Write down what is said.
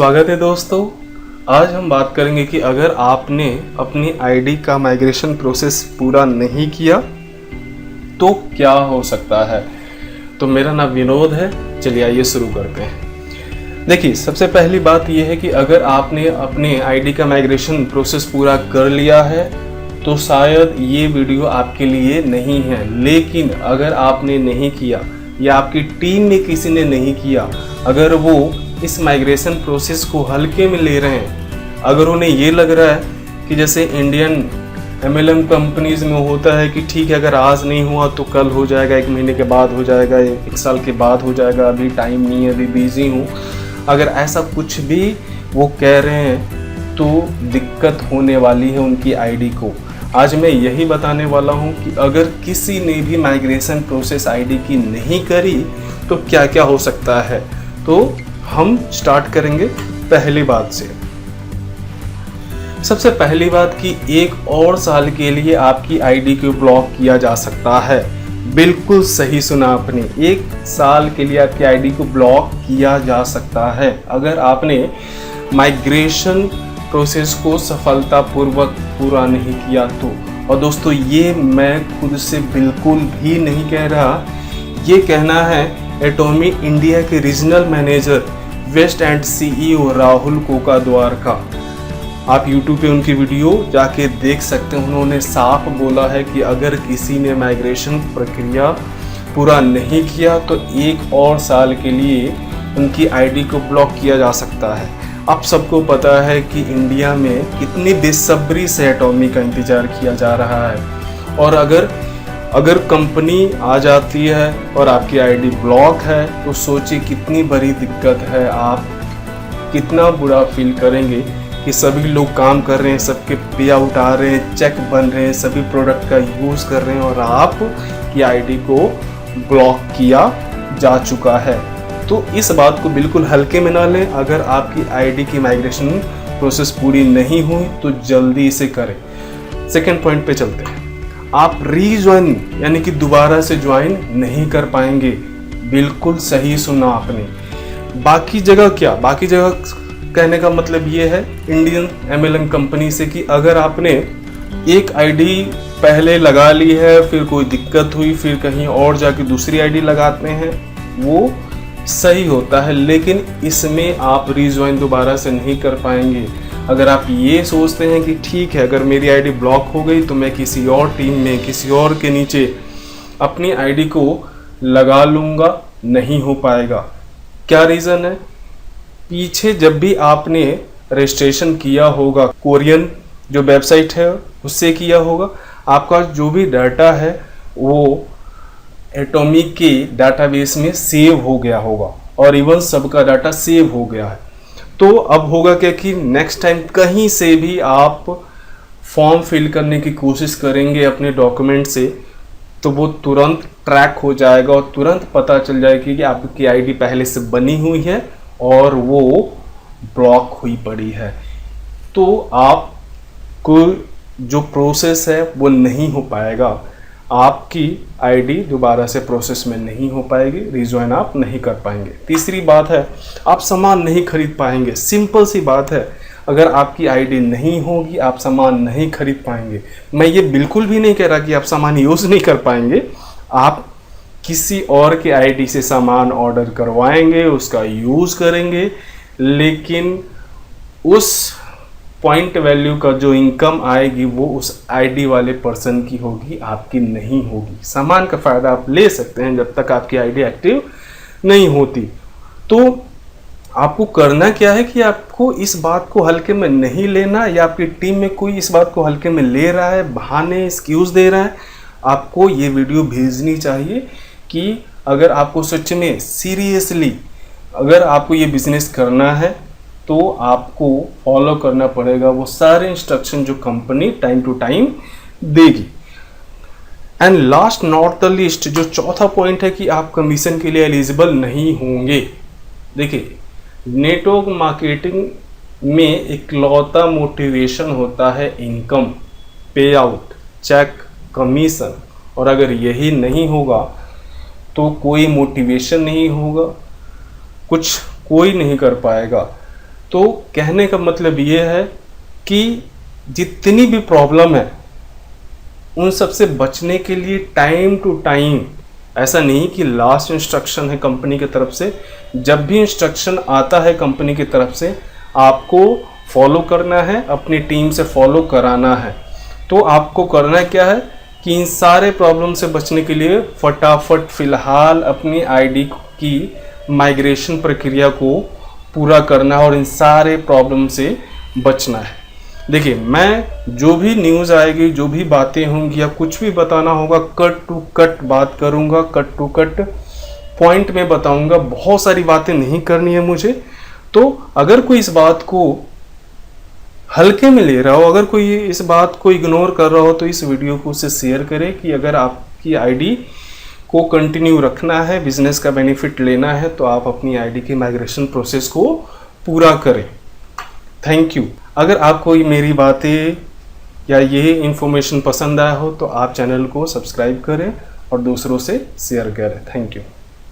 स्वागत है दोस्तों। आज हम बात करेंगे कि अगर आपने अपनी आईडी का माइग्रेशन प्रोसेस पूरा नहीं किया तो क्या हो सकता है। तो मेरा नाम विनोद है, चलिए आइए शुरू करते हैं। देखिए, सबसे पहली बात यह है कि अगर आपने अपने आईडी का माइग्रेशन प्रोसेस पूरा कर लिया है तो शायद ये वीडियो आपके लिए नहीं है। लेकिन अगर आपने नहीं किया या आपकी टीम में किसी ने नहीं किया, अगर वो इस माइग्रेशन प्रोसेस को हल्के में ले रहे हैं, अगर उन्हें ये लग रहा है कि जैसे इंडियन MLM कंपनीज में होता है कि ठीक है, अगर आज नहीं हुआ तो कल हो जाएगा, 1 महीने के बाद हो जाएगा, 1 साल के बाद हो जाएगा, अभी टाइम नहीं है, अभी बिजी हूँ, अगर ऐसा कुछ भी वो कह रहे हैं तो दिक्कत होने वाली है उनकी आईडी को। आज मैं यही बताने वाला हूँ कि अगर किसी ने भी माइग्रेशन प्रोसेस आईडी की नहीं करी तो क्या क्या हो सकता है। तो हम स्टार्ट करेंगे पहली बात से। सबसे पहली बात कि 1 और साल के लिए आपकी आईडी को ब्लॉक किया जा सकता है। बिल्कुल सही सुना आपने, 1 साल के लिए आपकी आईडी को ब्लॉक किया जा सकता है अगर आपने माइग्रेशन प्रोसेस को सफलतापूर्वक पूरा नहीं किया तो। और दोस्तों, ये मैं खुद से बिल्कुल भी नहीं कह रहा, ये कहना है एटॉमी इंडिया के regional manager west and CEO Rahul Kokadwar का। आप YouTube पे उनकी वीडियो जाके देख सकते हैं। उन्होंने साफ बोला है कि अगर किसी ने माइग्रेशन प्रक्रिया पूरा नहीं किया तो 1 और साल के लिए उनकी आईडी को ब्लॉक किया जा सकता है। आप सबको पता है कि इंडिया में कितनी बेसब्री से एटॉमी का इंतजार किया जा रहा है, और अगर कंपनी आ जाती है और आपकी आईडी ब्लॉक है तो सोचिए कितनी बड़ी दिक्कत है। आप कितना बुरा फील करेंगे कि सभी लोग काम कर रहे हैं, सबके पे आउट आ रहे हैं, चेक बन रहे हैं, सभी प्रोडक्ट का यूज़ कर रहे हैं और आप की आईडी को ब्लॉक किया जा चुका है। तो इस बात को बिल्कुल हल्के में ना लें। अगर आपकी आईडी की माइग्रेशन प्रोसेस पूरी नहीं हुई तो जल्दी से करें। सेकेंड पॉइंट पे चलते हैं। आप रीज्वाइन यानी कि दोबारा से ज्वाइन नहीं कर पाएंगे। बिल्कुल सही सुना आपने। बाकी जगह क्या, बाकी जगह कहने का मतलब ये है इंडियन MLM कंपनी से कि अगर आपने एक आईडी पहले लगा ली है, फिर कोई दिक्कत हुई, फिर कहीं और जाके दूसरी आईडी लगाते हैं, वो सही होता है। लेकिन इसमें आप रीज्वाइन दोबारा से नहीं कर पाएंगे। अगर आप ये सोचते हैं कि ठीक है, अगर मेरी आईडी ब्लॉक हो गई तो मैं किसी और टीम में, किसी और के नीचे अपनी आईडी को लगा लूँगा, नहीं हो पाएगा। क्या रीज़न है? पीछे जब भी आपने रजिस्ट्रेशन किया होगा, कोरियन जो वेबसाइट है उससे किया होगा, आपका जो भी डाटा है वो एटॉमी के डाटाबेस में सेव हो गया होगा, और इवन सबका डाटा सेव हो गया है। तो अब होगा क्या कि नेक्स्ट टाइम कहीं से भी आप फॉर्म फिल करने की कोशिश करेंगे अपने डॉक्यूमेंट से, तो वो तुरंत ट्रैक हो जाएगा और तुरंत पता चल जाएगी कि आपकी आईडी पहले से बनी हुई है और वो ब्लॉक हुई पड़ी है। तो आपको जो प्रोसेस है वो नहीं हो पाएगा, आपकी आईडी दोबारा से प्रोसेस में नहीं हो पाएगी, रीज्वाइन आप नहीं कर पाएंगे। तीसरी बात है, आप सामान नहीं खरीद पाएंगे। सिंपल सी बात है, अगर आपकी आईडी नहीं होगी आप सामान नहीं खरीद पाएंगे। मैं ये बिल्कुल भी नहीं कह रहा कि आप सामान यूज़ नहीं कर पाएंगे। आप किसी और के आईडी से सामान ऑर्डर करवाएंगे, उसका यूज़ करेंगे, लेकिन उस पॉइंट वैल्यू का जो इनकम आएगी वो उस आईडी वाले पर्सन की होगी, आपकी नहीं होगी। सामान का फ़ायदा आप ले सकते हैं जब तक आपकी आईडी एक्टिव नहीं होती। तो आपको करना क्या है कि आपको इस बात को हल्के में नहीं लेना, या आपकी टीम में कोई इस बात को हल्के में ले रहा है, बहाने एक्सक्यूज़ दे रहा है, आपको ये वीडियो भेजनी चाहिए कि अगर आपको सच में सीरियसली अगर आपको ये बिज़नेस करना है तो आपको फॉलो करना पड़ेगा वो सारे इंस्ट्रक्शन जो कंपनी टाइम टू टाइम देगी। And last not the least, जो चौथा पॉइंट है कि आप कमीशन के लिए एलिजिबल नहीं होंगे। देखिए, नेटवर्क मार्केटिंग में इकलौता मोटिवेशन होता है इनकम, पे आउट, चेक, कमीशन, और अगर यही नहीं होगा तो कोई मोटिवेशन नहीं होगा, कुछ कोई नहीं कर पाएगा। तो कहने का मतलब ये है कि जितनी भी प्रॉब्लम है उन सब से बचने के लिए टाइम टू टाइम, ऐसा नहीं कि लास्ट इंस्ट्रक्शन है कंपनी की तरफ से, जब भी इंस्ट्रक्शन आता है कंपनी की तरफ से आपको फॉलो करना है, अपनी टीम से फॉलो कराना है। तो आपको करना क्या है कि इन सारे प्रॉब्लम से बचने के लिए फटाफट फिलहाल अपनी आईडी की माइग्रेशन प्रक्रिया को पूरा करना है और इन सारे प्रॉब्लम से बचना है। देखिए, मैं जो भी न्यूज़ आएगी, जो भी बातें होंगी या कुछ भी बताना होगा, कट टू कट बात करूंगा, कट टू कट पॉइंट में बताऊंगा। बहुत सारी बातें नहीं करनी है मुझे। तो अगर कोई इस बात को हल्के में ले रहा हो, अगर कोई इस बात को इग्नोर कर रहा हो, तो इस वीडियो को उससे शेयर करें कि अगर आपकी आईडी को कंटिन्यू रखना है, बिजनेस का बेनिफिट लेना है, तो आप अपनी आईडी की माइग्रेशन प्रोसेस को पूरा करें। Thank you. अगर आपको मेरी बातें या ये इन्फॉर्मेशन पसंद आया हो तो आप चैनल को सब्सक्राइब करें और दूसरों से शेयर करें। Thank you.